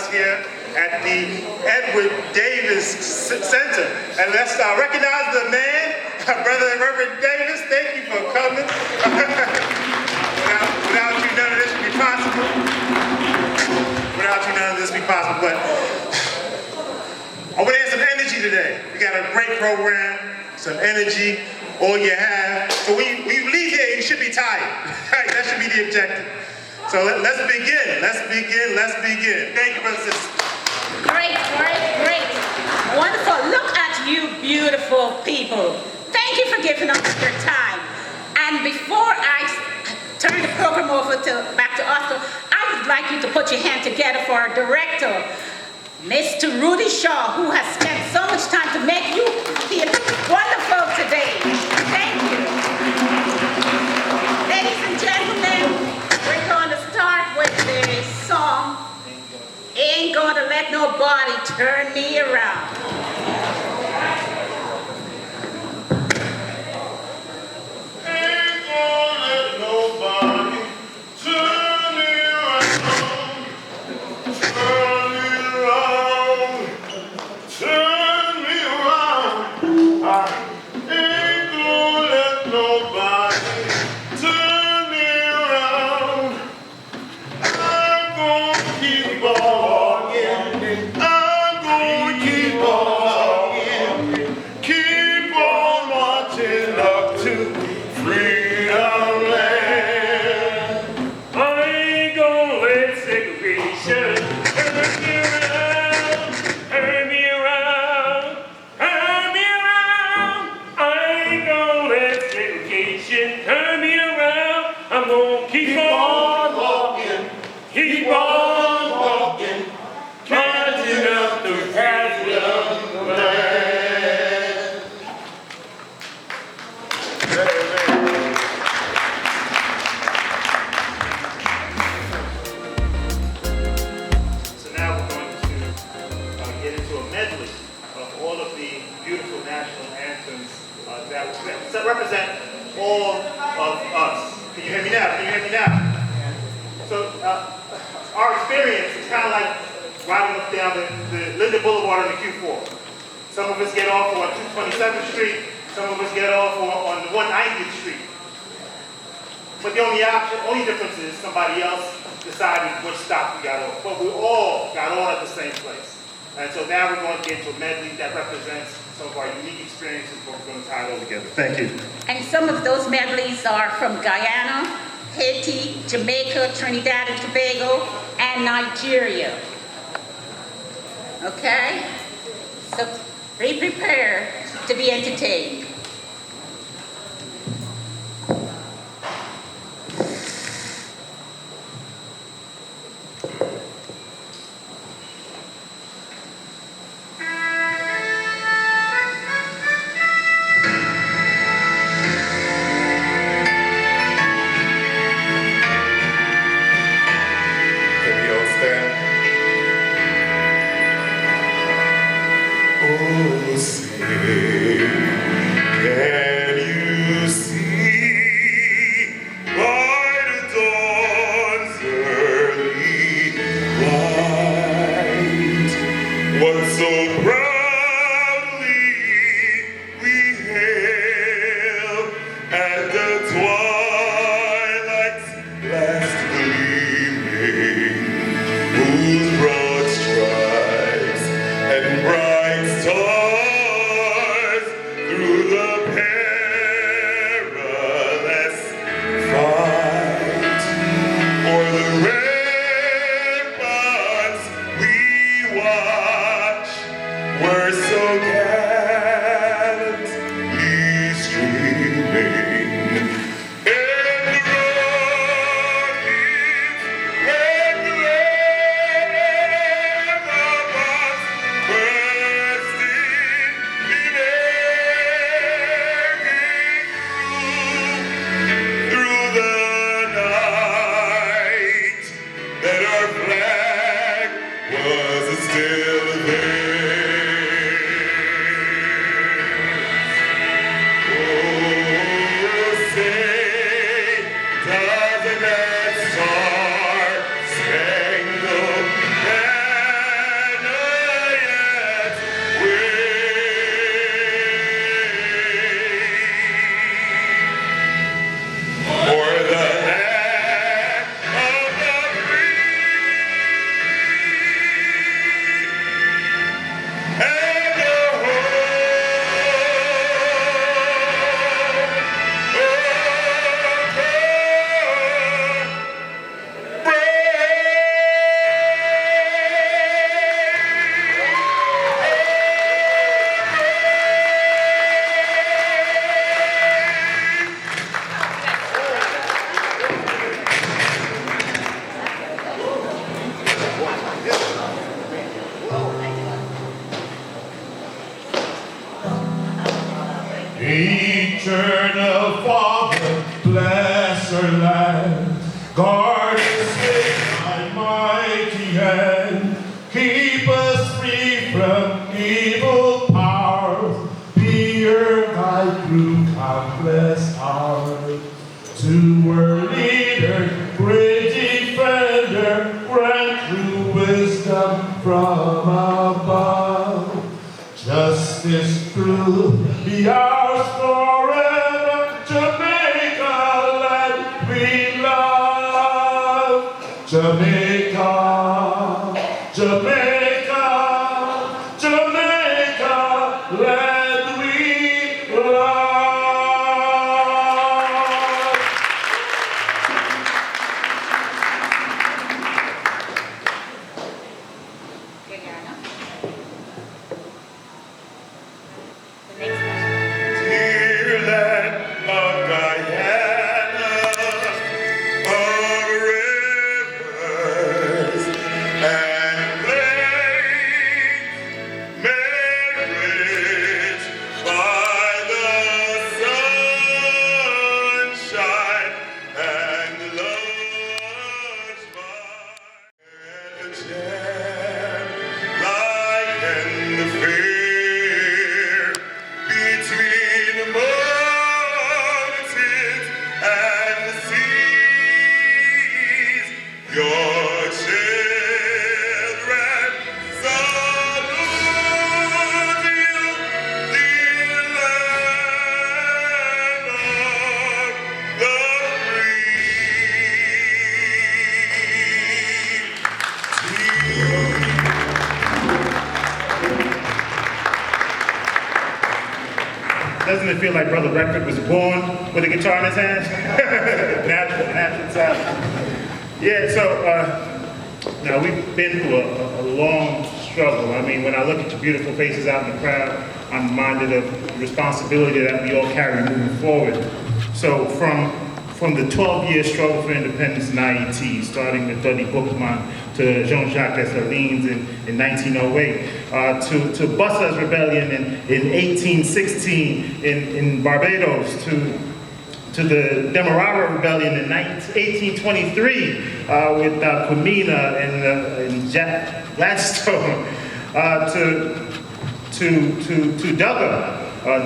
us here at the Edward Davis Center. And let's recognize the man, Brother Reverend Davis. Thank you for coming. Without you, none of this would be possible. Without you, none of this would be possible. But I want to add some energy today. We got a great program, some energy, all you have. So when you leave here, you should be tired. Right? That should be the objective. So let's begin. Let's begin. Thank you, brothers and sisters. Great. Wonderful. Look at you beautiful people. Thank you for giving us your time. And before I turn the program over back to Oscar, I would like you to put your hand together for our director, Mr. Rudy Shaw, who has spent so much time to make you feel wonderful today. Thank you. Ladies and gentlemen, we're going to start with the song, Ain't Gonna Let Nobody Turn Me Around. Represent all of us. Can you hear me now? So our experience is kind of like riding up down the Linden Boulevard on the Q4. Some of us get off on 227th Street, some of us get off on 190th Street. But the only difference is somebody else decided which stop we got off. But we all got on at the same place. And so now we're going to get to a medley that represents some of our unique experiences, but we're going to tie it all together. Thank you. And some of those medleys are from Guyana, Haiti, Jamaica, Trinidad and Tobago, and Nigeria. Okay? So be prepared to be entertained. Eternal Father, bless our land. Guard us with thy mighty hand. Keep us free from evil powers. Be our guide through countless hours. To our leader, great defender, grant true wisdom from above. Justice true be ours forever. Jamaica, land we love. Jamaica, Jamaica, Jamaica, land we love. Dear land of Guyana, of rivers and plains, made rich by the sunshine and lush by the jam, like in the fair between the mountains and the seas. Your children salute you, dear land of the free. Doesn't it feel like Brother Redford was born with a guitar in his hand? natural talent. Yeah, so now we've been through a long struggle. I mean, when I look at your beautiful faces out in the crowd, I'm reminded of the responsibility that we all carry moving forward. So from the 12-year struggle for independence in IET, starting with Dudley Bookman to Jean-Jacques Dessalines in 1908, to Bussard's rebellion in 1816 in Barbados, to the Demerara rebellion in 1823 with Comina and Jack Gladstone, to Duggar,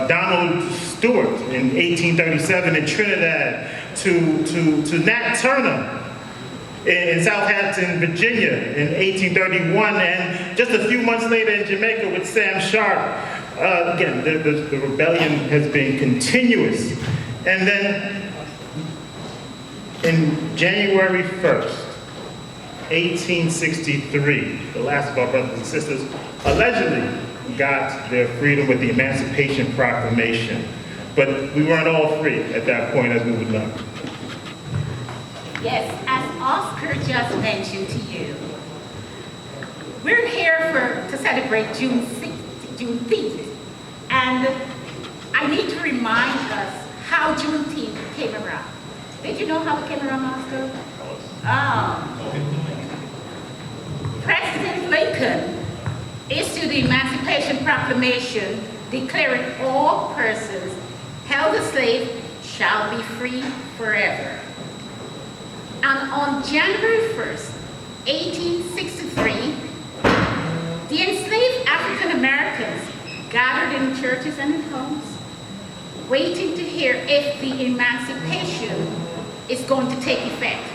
Donald Stewart in 1837 in Trinidad, to Nat Turner in Southampton, Virginia in 1831, and just a few months later in Jamaica with Sam Sharp. Again, the rebellion has been continuous. And then in January 1st, 1863, the last of our brothers and sisters allegedly got their freedom with the Emancipation Proclamation. But we weren't all free at that point, as we would know. Yes, as Oscar just mentioned to you, we're here to celebrate Juneteenth. And I need to remind us how Juneteenth came around. Did you know how it came around, Oscar? President Lincoln issued the Emancipation Proclamation declaring all persons held as slaves shall be free forever. And on January 1st, 1863, the enslaved African Americans gathered in churches and in homes, waiting to hear if the emancipation is going to take effect.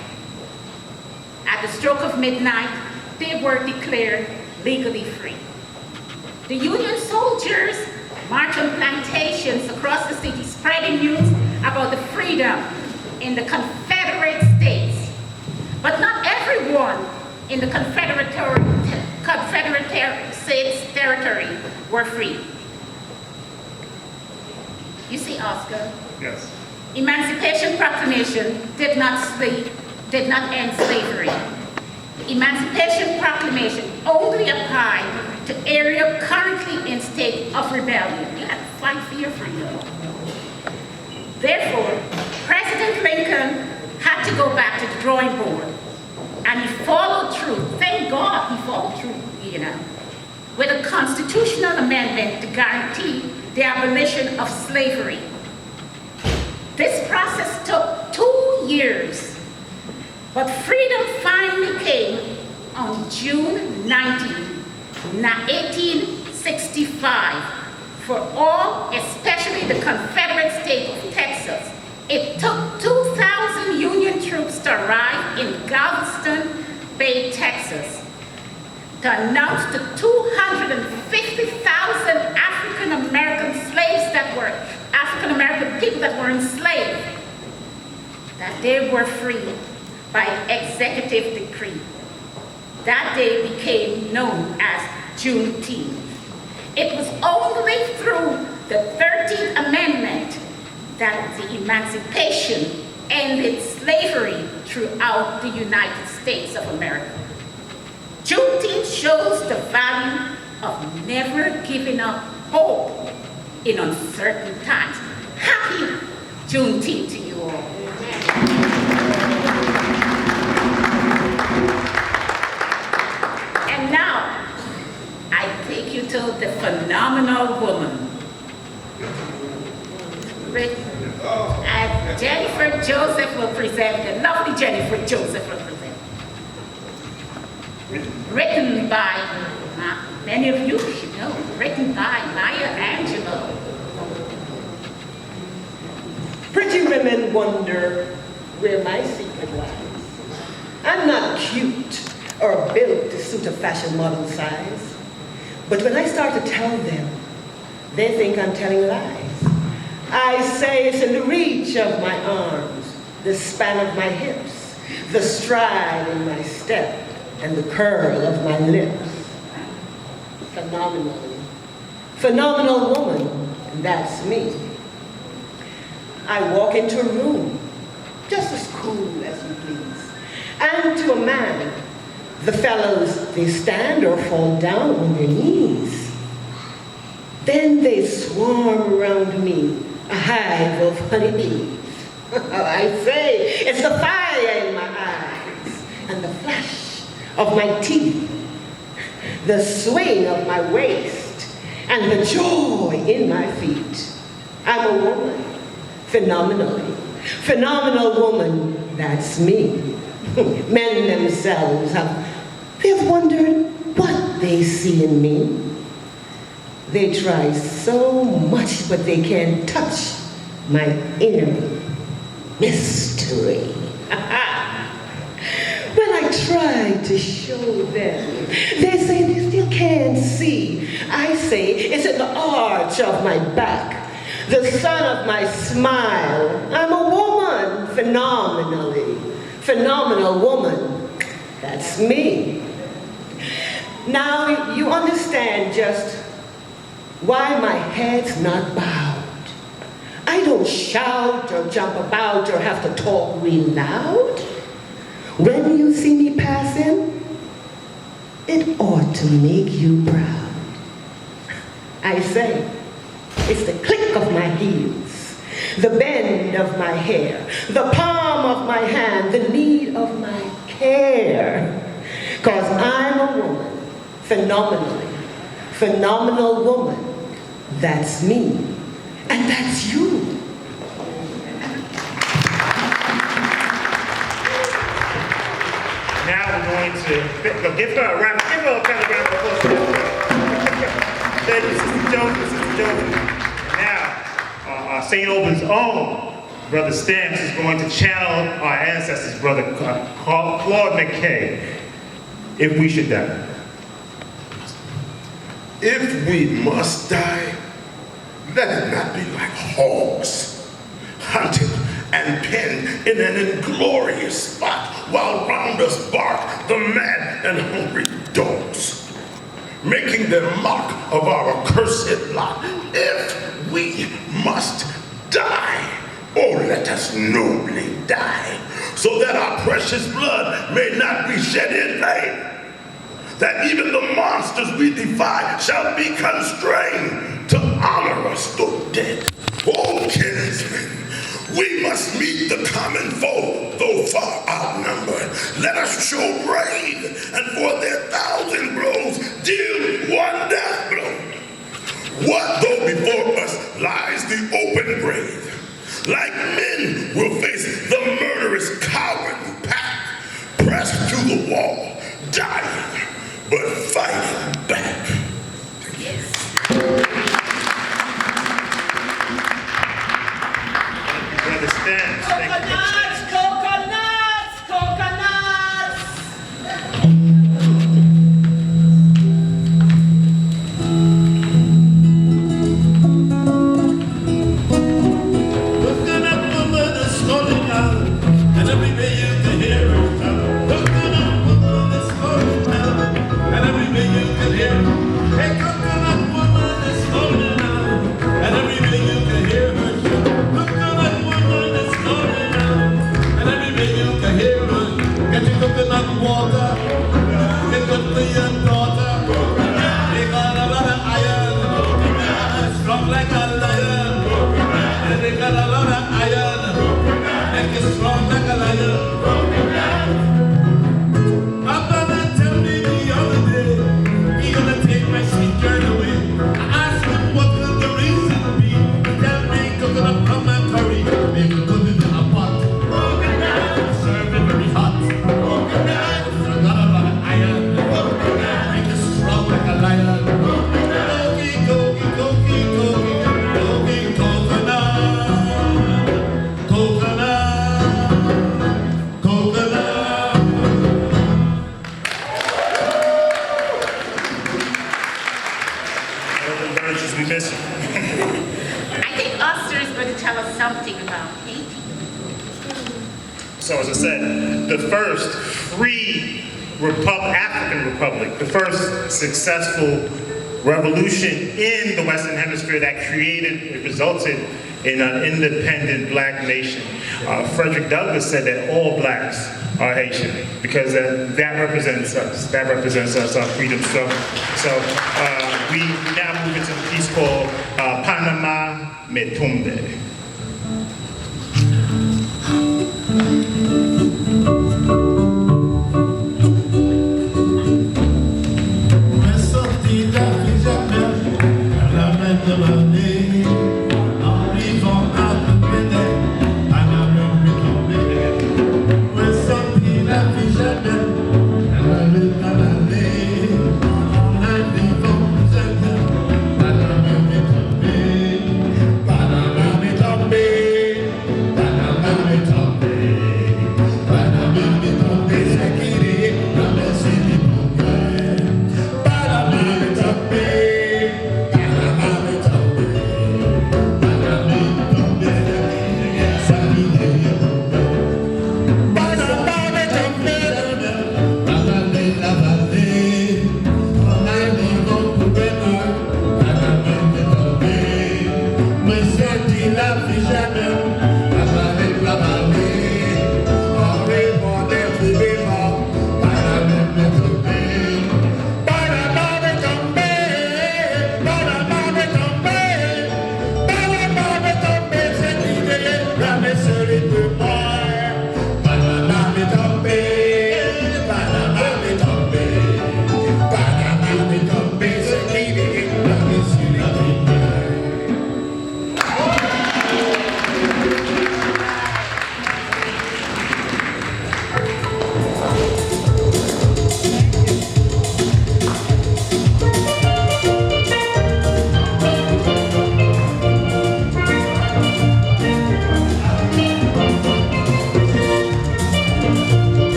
At the stroke of midnight, they were declared legally free. The Union soldiers marched on plantations across the city, spreading news about the freedom in the Confederate States. But not everyone in the Confederate States territory were free. You see, Oscar? Yes. Emancipation Proclamation did not end slavery. Emancipation Proclamation only applied to area currently in state of rebellion. You had to fight for your freedom. Therefore, President Lincoln had to go back to the drawing board. And he followed through, thank God he followed through, with a constitutional amendment to guarantee the abolition of slavery. This process took 2 years, but freedom finally came on June 19, 1865, for all, especially the Confederate state of Texas. It took 2,000 Union troops to arrive in Galveston Bay, Texas, to announce to 250,000 African-American slaves that were, African-American people that were enslaved, that they were freed by executive decree. That day became known as Juneteenth. It was only through the 13th Amendment that the emancipation ended slavery throughout the United States of America. Juneteenth shows the value of never giving up hope in uncertain times. Happy Juneteenth to you all. And now, I take you to the phenomenal woman. Jennifer Joseph will present, the lovely Jennifer Joseph will present. Written by, many of you should know, written by Maya Angelou. Pretty women wonder where my secret lies. I'm not cute or built to suit a fashion model size. But when I start to tell them, they think I'm telling lies. I say it's in the reach of my arms, the span of my hips, the stride in my step, and the curl of my lips. Phenomenal woman, and that's me. I walk into a room, just as cool as you please. And to a man, the fellows, they stand or fall down on their knees. Then they swarm around me, a hive of honeybees. I say, it's the fire in my eyes, and the flash of my teeth, the swing of my waist, and the joy in my feet. I'm a woman, phenomenal woman, that's me. Men themselves they've wondered what they see in me. They try so much, but they can't touch my inner mystery. When I try to show them, they say they still can't see. I say it's in the arch of my back, the sun of my smile. I'm a woman, phenomenal woman. That's me. Now you understand just why my head's not bowed. I don't shout or jump about or have to talk real loud. When you see me passing, it ought to make you proud. I say, it's the click of my heels, the bend of my hair, the palm of my hand, the need of my care. 'Cause I'm a woman, phenomenal woman. That's me, and that's you. Now we're going to give her a round of applause. Thank you, Sister Joseph. Now, our St. Albans' own Brother Stamps is going to channel our ancestors, Brother Claude McKay, if we should die. If we must die, let it not be like hogs, hunted and penned in an inglorious spot, while round us bark the mad and hungry dogs, making their mock of our cursed lot. If we must die, oh, let us nobly die, so that our precious blood may not be shed in vain, that even the monsters we defy shall be constrained to honor us though dead. Oh, kinsmen, we must meet the common foe, though far outnumbered. Let us show brave, and for their 1,000 blows, deal one death blow. What though before us lies the open grave? Like men Haitians, we miss you. I think Oscar is going to tell us something about Haiti. So as I said, the first free African republic, the first successful revolution in the Western Hemisphere that resulted in an independent black nation. Frederick Douglass said that all blacks are Haitian because that represents us. That represents us, our freedom struggle. So we now move into the piece called Panama Metumbe. Panama,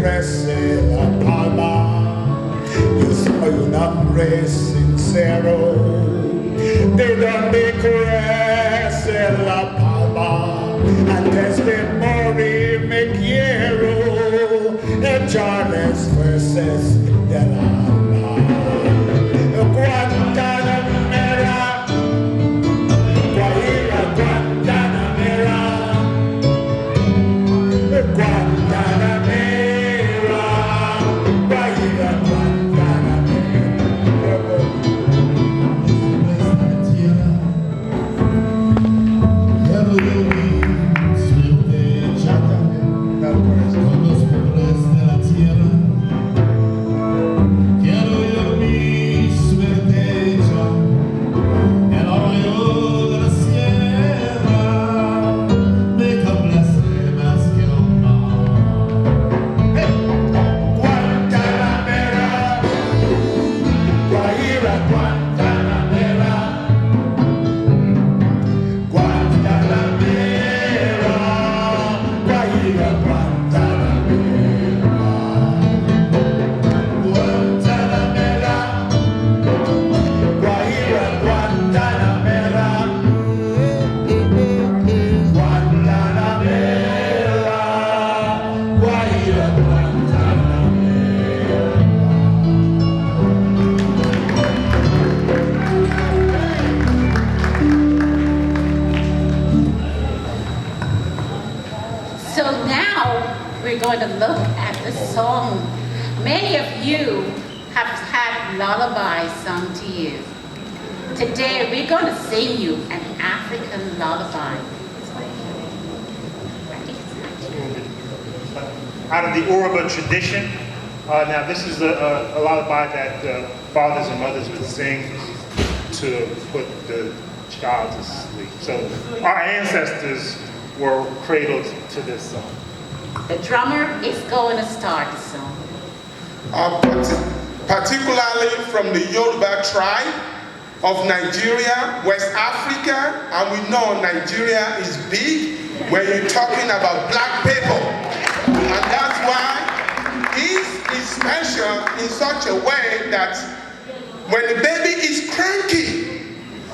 prese la palma, io soy un hombre sincero, de donde crece la palma, antes de morir me quiero echar los versos del alma. Guantanamera, Guajira, Guantanamera, Guantanamera, Guajira, So now we're going to look at the song. Many of you have had lullabies sung to you. Today we're going to sing you an African lullaby. Out of the Yoruba tradition. Now this is a lullaby that fathers and mothers would sing to put the child to sleep. So our ancestors were cradled to this song. The drummer is going to start the song. Particularly from the Yoruba tribe of Nigeria, West Africa, and we know Nigeria is big when you're talking about black people. And that's why this is special in such a way that when the baby is cranky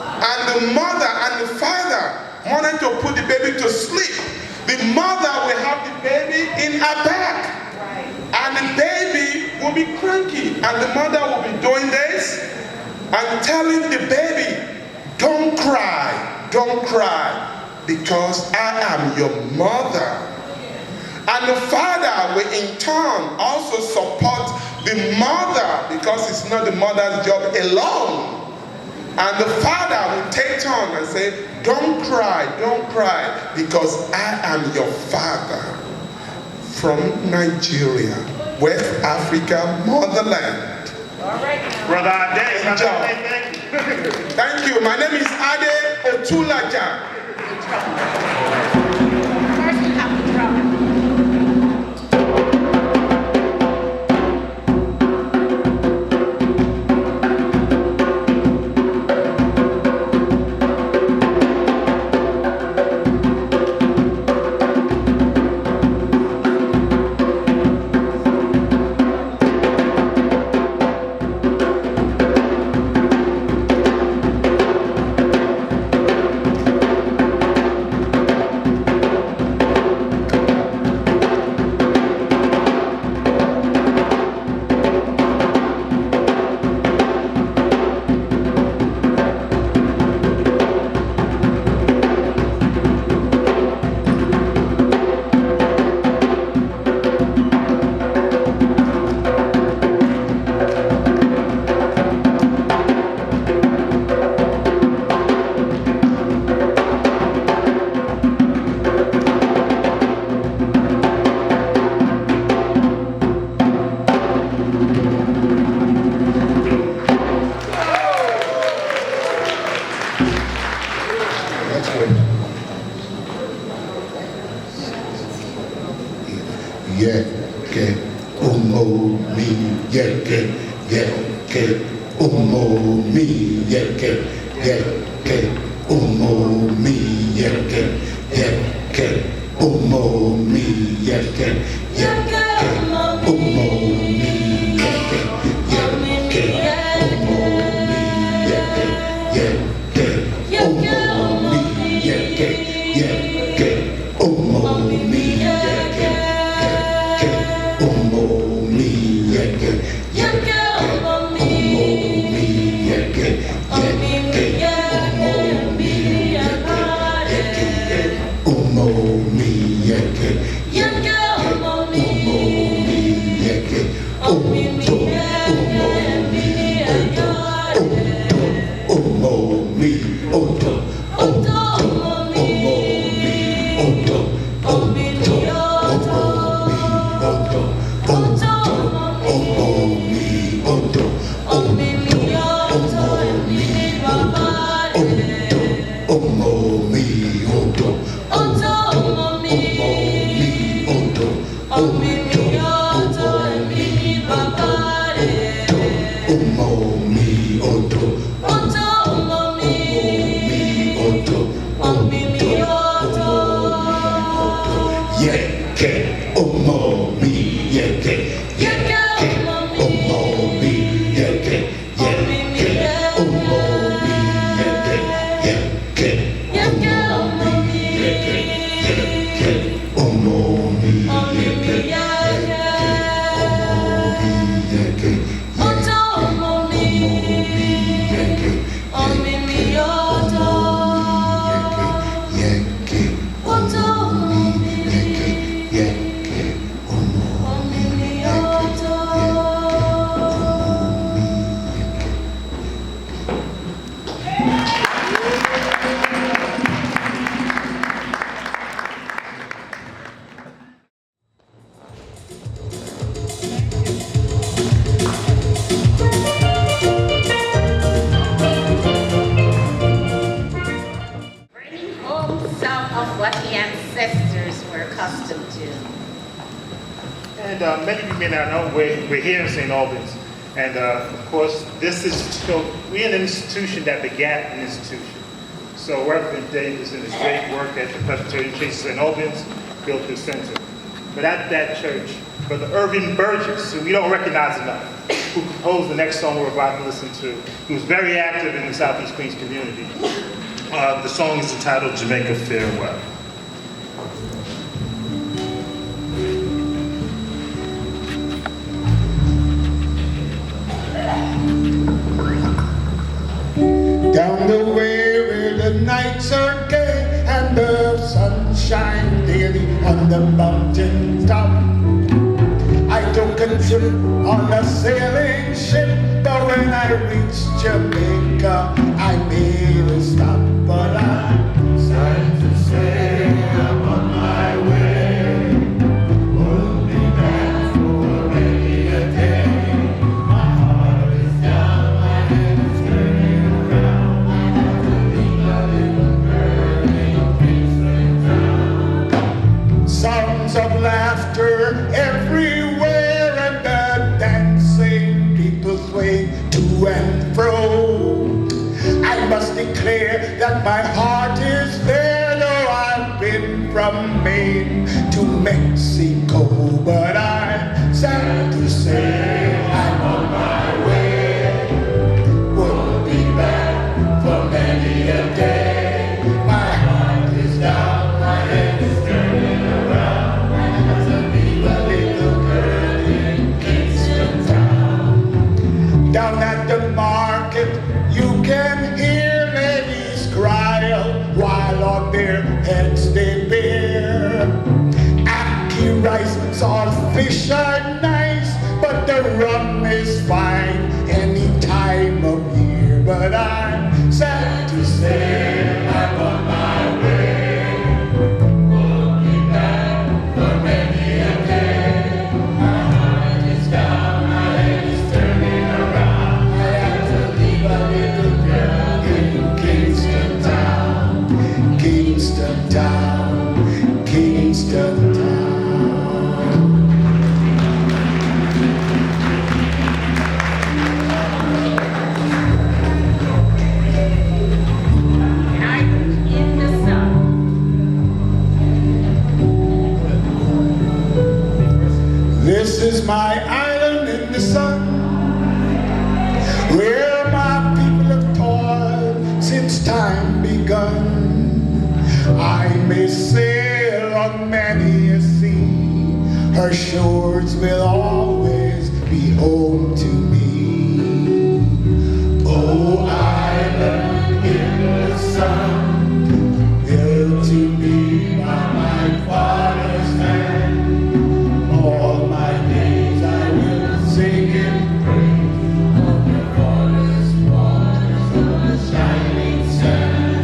and the mother and the father wanted to put the baby to sleep, the mother will have the baby in her back. And the baby will be cranky. And the mother will be doing this and telling the baby, don't cry, because I am your mother. And the father will in turn also support the mother, because it's not the mother's job alone. And the father will take turn and say, don't cry, because I am your father. From Nigeria, West Africa, motherland. All right. Brother Ade, Good job. Thank you. My name is Ade Otulaja. First we have the drummer. Yeke umo mi yeke umo mi yeke umo mi yeke umo mi yeke Bringing home some of what the ancestors were accustomed to. And many of you may not know, we're here in St. Albans. And of course, we're an institution that began an institution. So Reverend Davis and his great work at the Presbyterian Church of St. Albans built this center. But at that church, Brother Irving Burgess, who we don't recognize enough, who composed the next song we're about to listen to, who was very active in the Southeast Queens community. The song is entitled Jamaica Farewell. Down the way where the nights are gay and the sunshine daily on the mountain top. I took a trip on a sailing ship, but when I reached Jamaica, I made a stop. But I'm sad to say I'm on my way. Won't be back for many a day. My heart is down, my head is turning around. I have to leave a little girl in Kingston town. Sounds of laughter everywhere, and the dancing people sway to and fro. I must declare that my heart is there, though I've been from Maine to Mexico. But I'm sad to say I'm on my way. Won't be back for many a day. My heart is down, my head is turning around. I have to leave a little girl in Kingston town. Down at the market, you can hear ladies cry out while on their heads they bear ackee rice. Saltfish are nice, but the rum is fine any time of year. But I'm sad to say I'm on my way. Won't be back for many a day. My heart is down, my head is turning around. I have to leave a little girl in Kingston town, Kingston town, Kingston town. Night in the sun. This is my island in the sun, where my people have toiled since time begun. I may sail on many a sea, her shores will always be home to me. Oh, island in the sun, built to me by my father's hand. All my days I will sing in praise of the forest waters of the shining sand.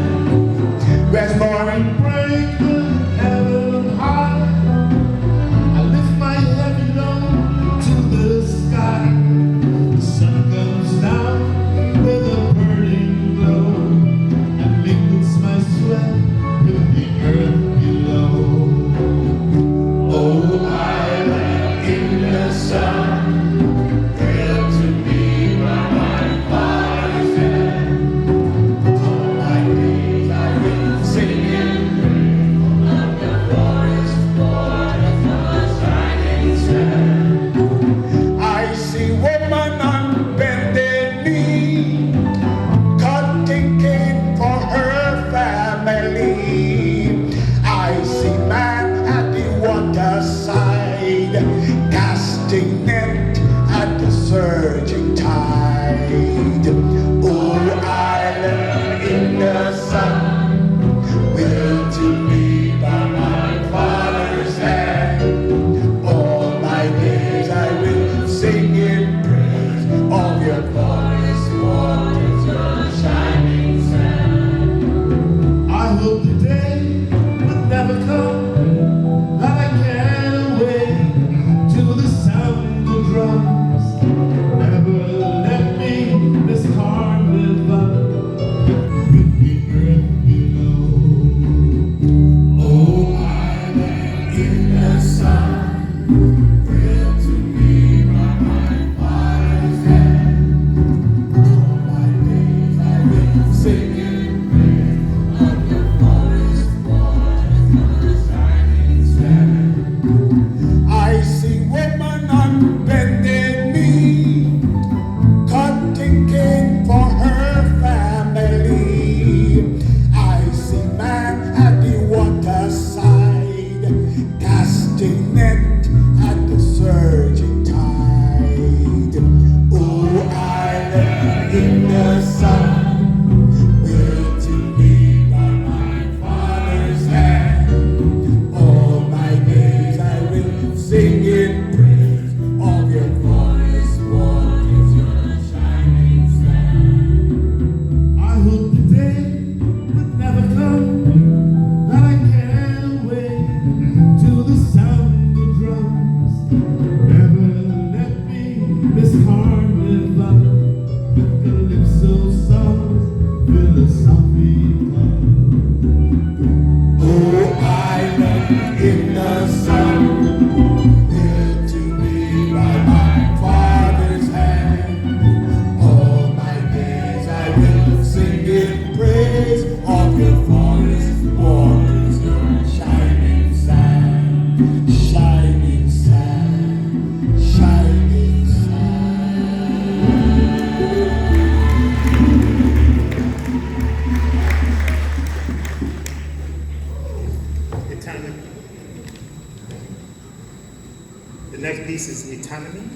This is autonomy.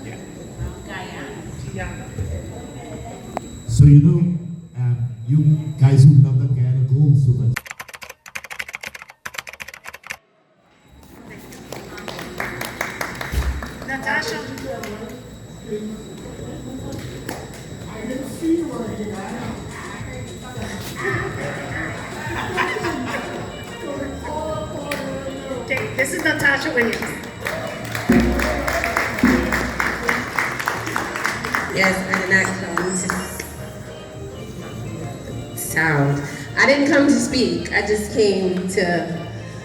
Yeah. Guyana. So you know, you guys who love the Guyana gold so much. Natasha. Okay, this is Natasha Williams. Yes, I did not come to sound. I didn't come to speak. I just came to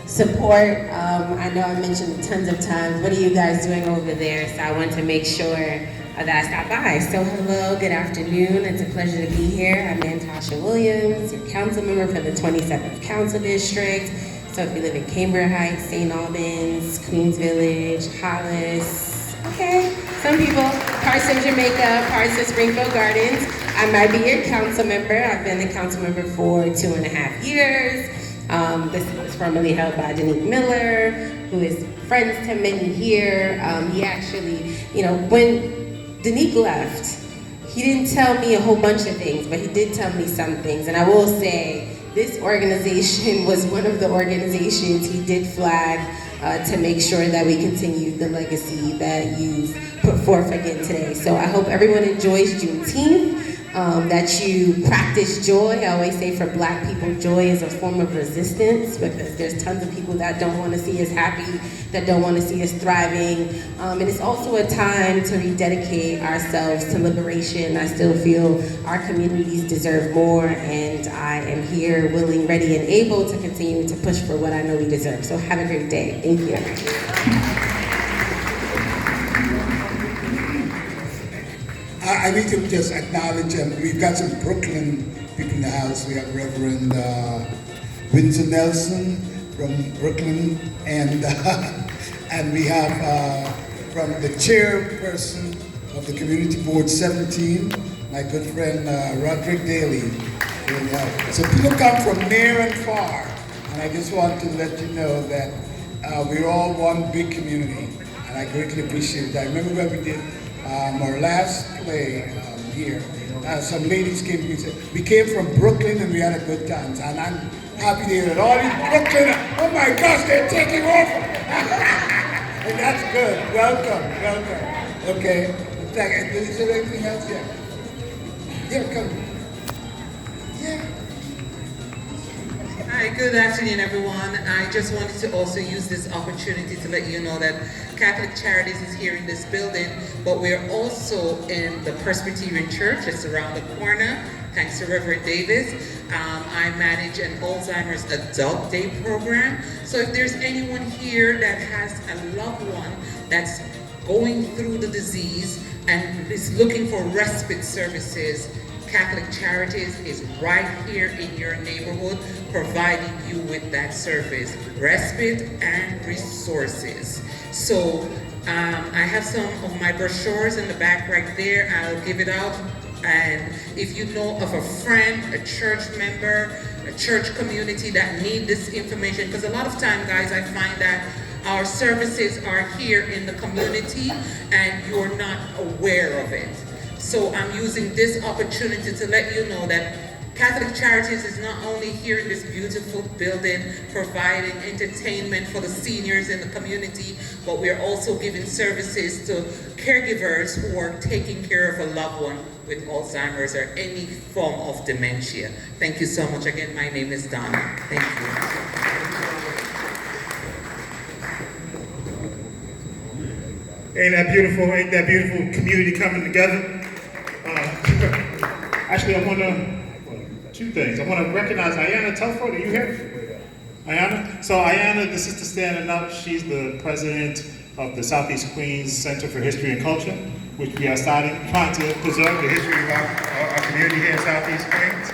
support. I know I mentioned it tons of times. What are you guys doing over there? So I want to make sure that I stop by. So hello, good afternoon. It's a pleasure to be here. I'm Natasha Williams, your council member for the 27th Council District. So if you live in Cambria Heights, St. Albans, Queens Village, Hollis, okay, some people, parts of Jamaica, parts of Springfield Gardens, I might be your council member. I've been the council member for 2.5 years. This was formerly held by Danique Miller, who is friends to many here. He actually, when Danique left, he didn't tell me a whole bunch of things, but he did tell me some things. And I will say, this organization was one of the organizations he did flag to make sure that we continue the legacy that you've put forth again today. So I hope everyone enjoys Juneteenth, that you practice joy. I always say for Black people, joy is a form of resistance because there's tons of people that don't want to see us happy, that don't want to see us thriving. And it's also a time to rededicate ourselves to liberation. I still feel our communities deserve more, and I am here willing, ready, and able to continue to push for what I know we deserve. So have a great day. Thank you. I need to just acknowledge, we've got some Brooklyn people in the house. We have Reverend Winston Nelson from Brooklyn, and we have from the chairperson of the Community Board 17, my good friend Roderick Daly. So people come from near and far, and I just want to let you know that we're all one big community, and I greatly appreciate that. I remember when we did our last play here, some ladies came to me and said, we came from Brooklyn and we had a good time. And I'm happy to hear that all these Brooklyn, oh my gosh, they're taking over. And that's good. Welcome. Okay. Is there anything else? Yeah, come. Yeah. Hi, good afternoon, everyone. I just wanted to also use this opportunity to let you know that Catholic Charities is here in this building, but we're also in the Presbyterian Church. It's around the corner, thanks to Reverend Davis. I manage an Alzheimer's Adult Day program. So if there's anyone here that has a loved one that's going through the disease and is looking for respite services, Catholic Charities is right here in your neighborhood, providing you with that service, respite and resources. So I have some of my brochures in the back right there. I'll give it out. And if you know of a friend, a church member, a church community that need this information, because a lot of time, guys, I find that our services are here in the community and you're not aware of it. So I'm using this opportunity to let you know that Catholic Charities is not only here in this beautiful building providing entertainment for the seniors in the community, but we're also giving services to caregivers who are taking care of a loved one with Alzheimer's or any form of dementia. Thank you so much. Again, my name is Donna. Thank you. Ain't that beautiful? Ain't that beautiful community coming together? Actually, I want to, two things. I want to recognize Ayanna Telford. Are you here? Ayanna? So Ayanna, the sister standing up, she's the president of the Southeast Queens Center for History and Culture, which we are trying to preserve the history of our community here in Southeast Queens.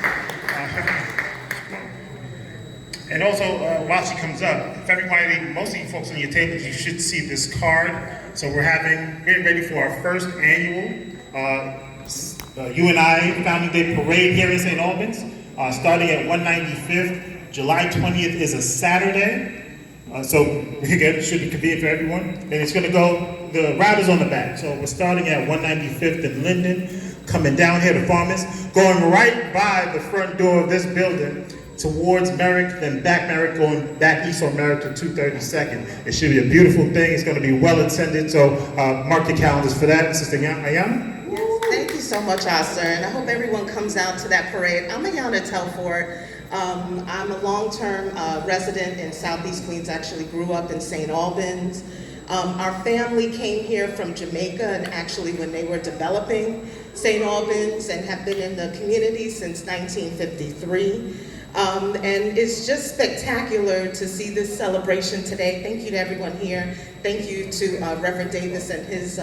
And also, while she comes up, if everybody, most of you folks on your tables, you should see this card. So we're getting ready for our first annual UNI Founding Day Parade here in St. Albans, starting at 195th. July 20th is a Saturday. So again, it should be convenient for everyone. And it's going to go, the route is on the back. So we're starting at 195th and Linden, coming down here to Farmers, going right by the front door of this building towards Merrick, then back Merrick, going back east on Merrick to 232nd. It should be a beautiful thing. It's going to be well attended. So mark your calendars for that. Sister Ayana? Yes, thank you so much, Oscar, and I hope everyone comes out to that parade. I'm Ayana Telford. I'm a long-term resident in Southeast Queens, actually grew up in St. Albans. Our family came here from Jamaica, and actually when they were developing St. Albans, and have been in the community since 1953. And it's just spectacular to see this celebration today. Thank you to everyone here. Thank you to Reverend Davis and his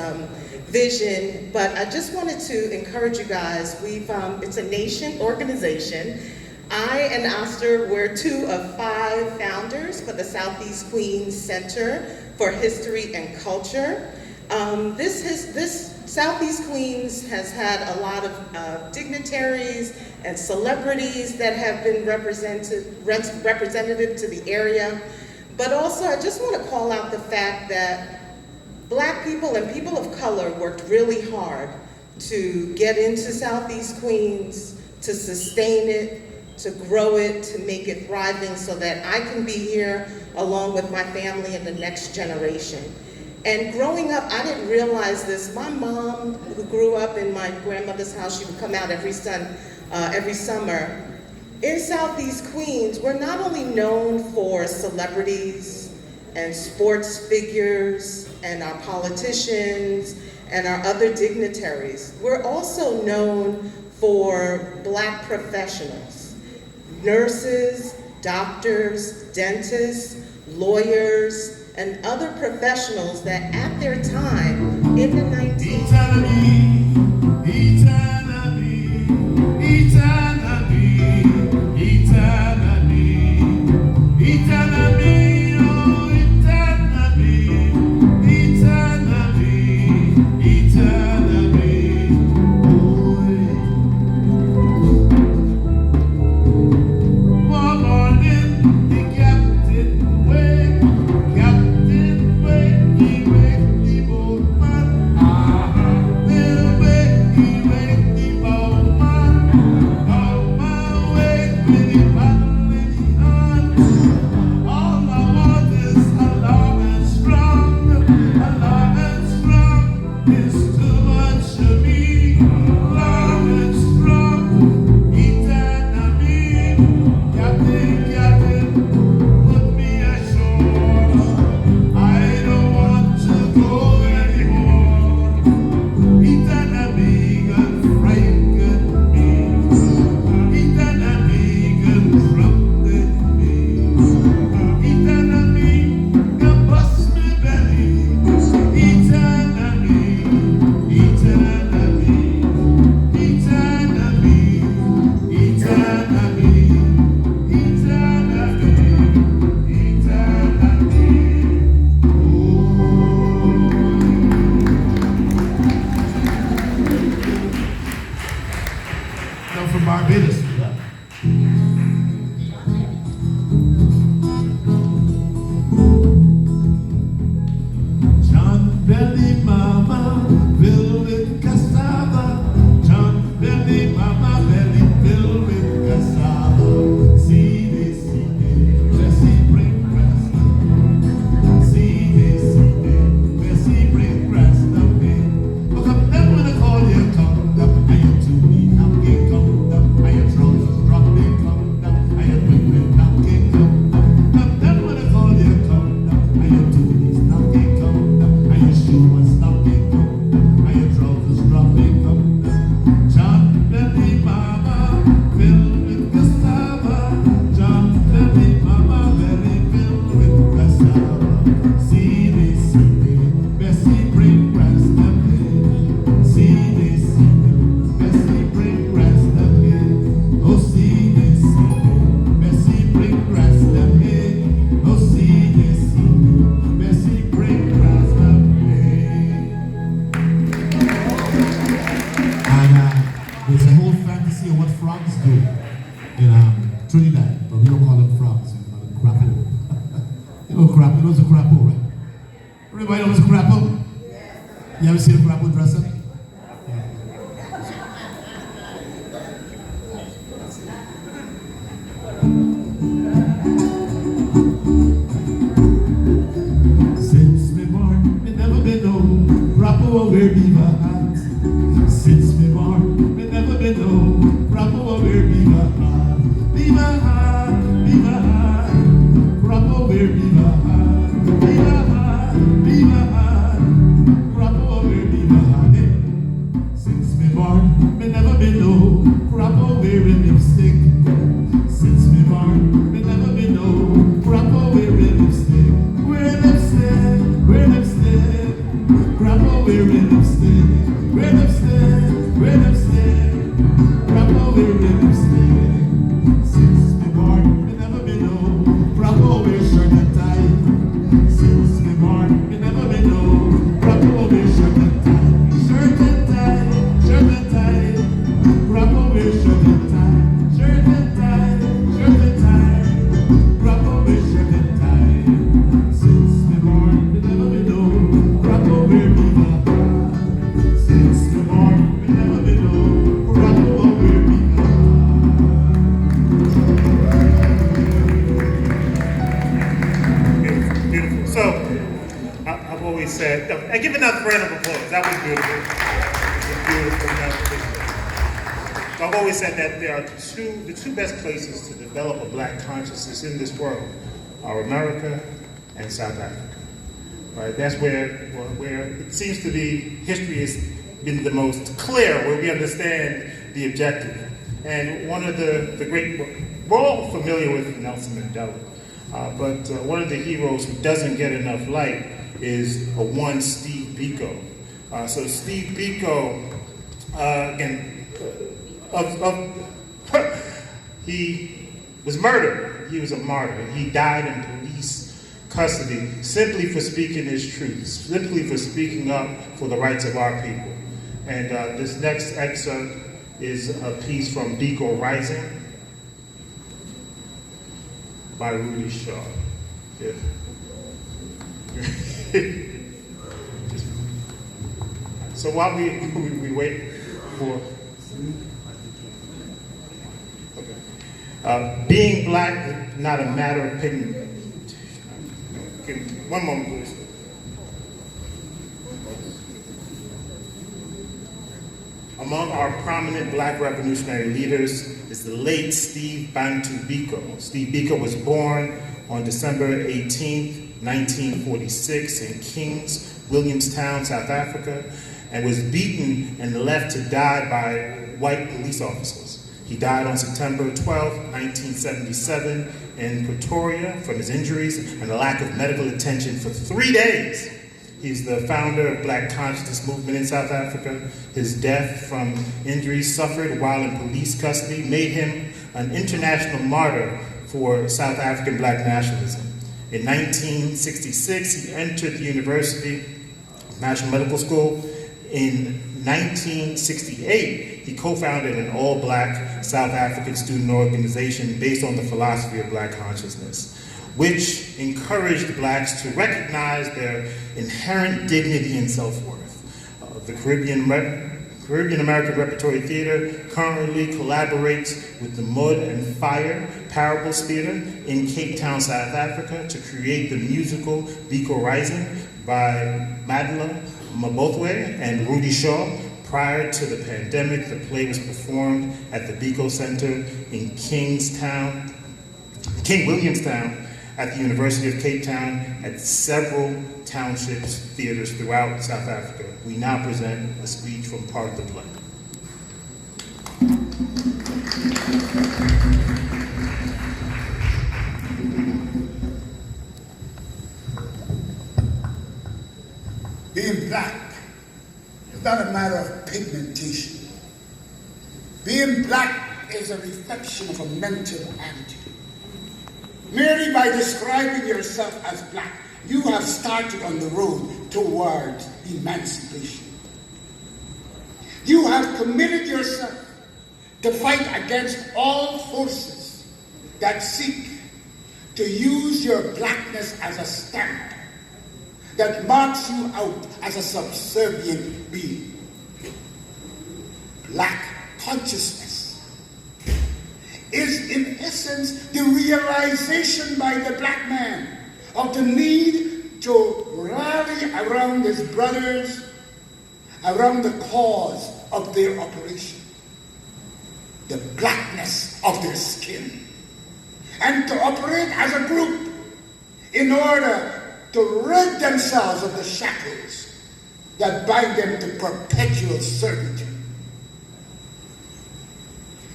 vision. But I just wanted to encourage you guys. It's a nation organization. I and Oster were 2 of 5 founders for the Southeast Queens Center for History and Culture. This Southeast Queens has had a lot of dignitaries and celebrities that have been representative to the area. But also, I just want to call out the fact that Black people and people of color worked really hard to get into Southeast Queens, to sustain it, to grow it, to make it thriving so that I can be here along with my family and the next generation. And growing up, I didn't realize this. My mom, who grew up in my grandmother's house, she would come out every summer. In Southeast Queens, we're not only known for celebrities and sports figures and our politicians and our other dignitaries, we're also known for Black professionals, nurses, doctors, dentists, lawyers, and other professionals that at their time in the 1930s. Crapo knows the Crapo, right? Everybody knows the Crapo? You ever seen a Crapo dress up? Since me born, me never been no Crapo wear beaver hat. Since me born, me never been no Crapo wear beaver hat. Beaver hat, beaver hat. Crapo wear beaver hat. Beaver hat, beaver hat. Crapo wear beaver hat. Since me born, me never been no Crapo wearing lipstick. Since me born, me never been no Crapo wearing lipstick. Wear lipstick, wear lipstick. Crapo wearing lipstick. Wear lipstick, wear lipstick. Crapo wearing lipstick. Since me born, me never been no Crapo wear shirt and tie. Since me born, me never been no Crapo wear shirt and tie. Shirt and tie, shirt and tie. Crapo wear shirt and tie. Shirt and tie, shirt and tie. Crapo wear shirt and tie. Since me born, me never been no Crapo wear beaver hat. Since me born, me never been no Crapo wear beaver hat. Beautiful, beautiful. So, I've always said, and give another round of applause. That was beautiful. It was beautiful. So I've always said that there are the two best places to develop a black consciousness in this world are America and South Africa. Right? That's where it seems to be history has been the most clear, where we understand the objective. And one of the great, we're all familiar with Nelson Mandela, but one of the heroes who doesn't get enough light is one Steve Biko. So Steve Biko, again, he was murdered. He was a martyr. He died in police custody simply for speaking his truth, simply for speaking up for the rights of our people. And this next excerpt is a piece from Biko Rising by Rudy Shaw. Yeah. So while we wait for, being black is not a matter of pigment. One moment, please. Among our prominent black revolutionary leaders is the late Steve Bantu Biko. Steve Biko was born on December 18, 1946 in Kings, Williamstown, South Africa, and was beaten and left to die by white police officers. He died on September 12, 1977 in Pretoria from his injuries and a lack of medical attention for 3 days. He's the founder of Black Consciousness Movement in South Africa. His death from injuries suffered while in police custody made him an international martyr for South African black nationalism. In 1966, he entered the University National Medical School. In 1968, he co-founded an all-black South African student organization based on the philosophy of black consciousness, which encouraged blacks to recognize their inherent dignity and self-worth. The Caribbean American Repertory Theater currently collaborates with the Mud and Fire Parables Theater in Cape Town, South Africa to create the musical Biko Rising by Madela Mabotwe and Rudy Shaw. Prior to the pandemic, the play was performed at the Biko Center in King Williamstown at the University of Cape Town at several townships, theaters throughout South Africa. We now present a speech from part of the play. Being black is not a matter of pigmentation. Being black is a reflection of a mental attitude. Merely by describing yourself as black, you have started on the road towards emancipation. You have committed yourself to fight against all forces that seek to use your blackness as a stamp that marks you out as a subservient being. Black consciousness is in essence the realization by the black man of the need to rally around his brothers, around the cause of their operation, the blackness of their skin, and to operate as a group in order to rid themselves of the shackles that bind them to perpetual servitude.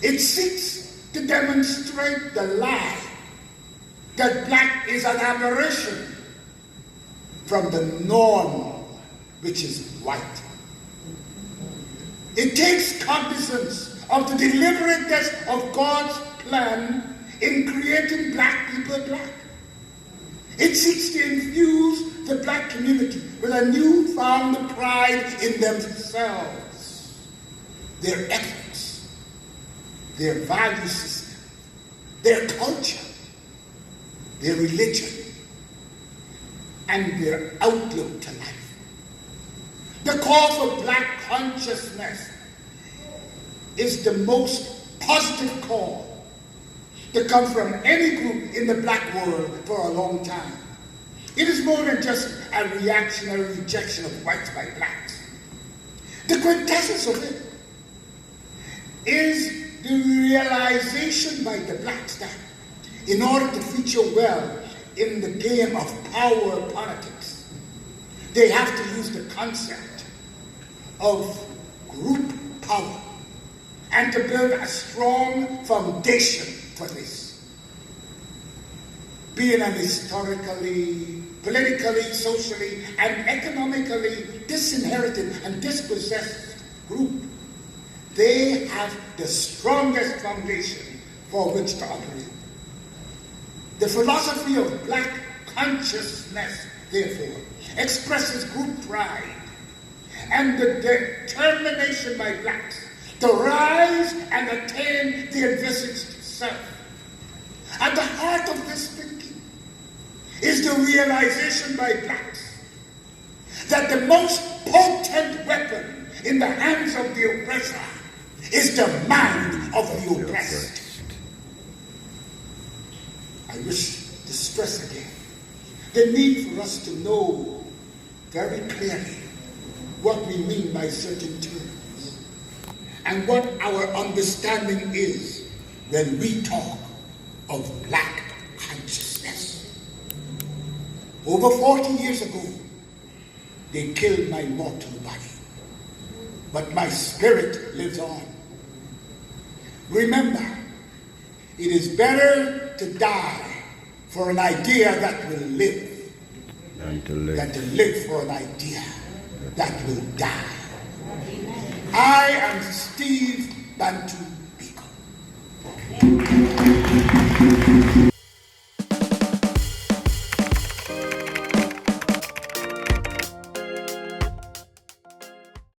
It seeks to demonstrate the lie that black is an aberration from the norm, which is white. It takes cognizance of the deliberateness of God's plan in creating black people black. It seeks to infuse the black community with a newfound pride in themselves, their ethics, their value system, their culture, their religion, and their outlook to life. The call for black consciousness is the most positive call to come from any group in the black world for a long time. It is more than just a reactionary rejection of whites by blacks. The quintessence of it is the realization by the blacks that in order to feature well in the game of power politics, they have to use the concept of group power and to build a strong foundation for this. Being an historically, politically, socially, and economically disinherited and dispossessed group, they have the strongest foundation for which to operate. The philosophy of black consciousness, therefore, expresses group pride and the determination by blacks to rise and attain the envisaged self. At the heart of this thinking is the realization by blacks that the most potent weapon in the hands of the oppressor is the mind of the oppressed. I wish to stress again the need for us to know very clearly what we mean by certain terms and what our understanding is when we talk of black consciousness. Over 40 years ago, they killed my mortal body, but my spirit lives on. Remember, it is better to die for an idea that will live than to live for an idea that will die. I am Steve Bantu Bioko.